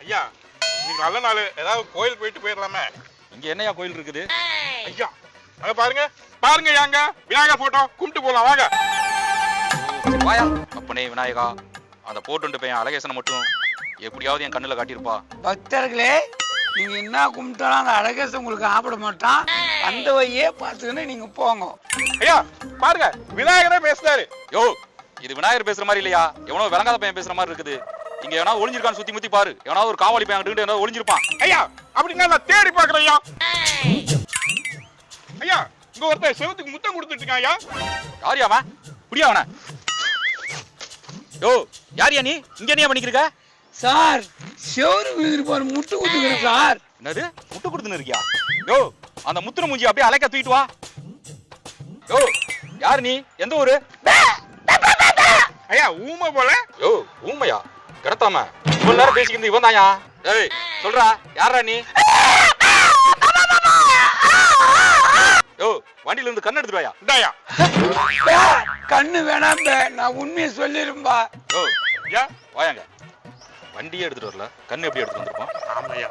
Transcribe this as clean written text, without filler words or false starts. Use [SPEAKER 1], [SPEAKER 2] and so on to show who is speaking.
[SPEAKER 1] ஐயா நீங்க நல்ல நாள் ஏதாவது கோயில் போயிட்டு போயிடலாமே.
[SPEAKER 2] இங்க என்னையா கோயில் இருக்குது?
[SPEAKER 1] ஐயா அங்க பாருங்க பாருங்க யாங்க விநாயகர் போட்டோ கும்பிட்டு போலாம் வாங்க.
[SPEAKER 2] வாயா அப்பனே விநாயகா, அந்த போட்டு பையன் அழகேசனை மட்டும் எப்படியாவது என் கண்ணுல காட்டியிருப்பா.
[SPEAKER 3] பக்தர்களே, நீங்க என்ன கும்பிட்டாலும் அந்த அழகேசன் உங்களுக்கு ஆப்பிட மாட்டான். அந்த வழியே பார்த்துக்கின்னு நீங்க போங்க.
[SPEAKER 1] ஐயா பாருங்க விநாயகரே பேசுறாரு.
[SPEAKER 2] யோ, இது விநாயகர் பேசுற மாதிரி இல்லையா, எவனோ விளங்காத பையன் பேசுற மாதிரி இருக்குது. இங்க எவனா ஒளிஞ்சிருக்கான்னு சுத்தி முத்தி பாரு. எவனா ஒரு காவாலி பையன் கிட்ட எவனா ஒளிஞ்சிருப்பான்.
[SPEAKER 1] ஐயா அப்படின்னா நான் தேடி பாக்குறேன் ஐயா. ஐயா இங்க ஒருத்தர் செவத்துக்கு முத்தம் கொடுத்துட்டு இருக்கான் ஐயா.
[SPEAKER 2] யாரியா அவன்? புரியா அவன? யோ, யாரியா நீ? இங்க என்ன பண்ணிக்கிருக்க?
[SPEAKER 3] சார், செவரு விழுந்திருப்பாரு, முட்டு குத்துக்கிறேன் சார்.
[SPEAKER 2] என்னது முட்டு கொடுத்துன்னு இருக்கியா? யோ, அந்த முத்துன மூஞ்சி அப்படியே அலைக்க தூக்கிட்டு வா. யோ, யார் நீ? எந்த ஊரு?
[SPEAKER 1] ஐயா ஊமை போல.
[SPEAKER 2] யோ, ஊமையா? கிடத்தாம இவ்வளவு நேரம் பேசிக்கிறது இவன் தாயா? ஏய் சொல்றா, யாரா நீ? யோ, வண்டியில இருந்து கண்ணு எடுத்துட்டு வாயா.
[SPEAKER 1] இந்தாயா
[SPEAKER 3] கண்ணு வேணாம், நான் உண்மையை சொல்லிருப்பா.
[SPEAKER 2] யோ
[SPEAKER 1] ஐயா
[SPEAKER 2] வாயாங்க. வண்டியே எடுத்துட்டு வரல, கண்ணு எப்படி எடுத்துட்டு வந்திருப்பான்?
[SPEAKER 1] ஆமாய்யா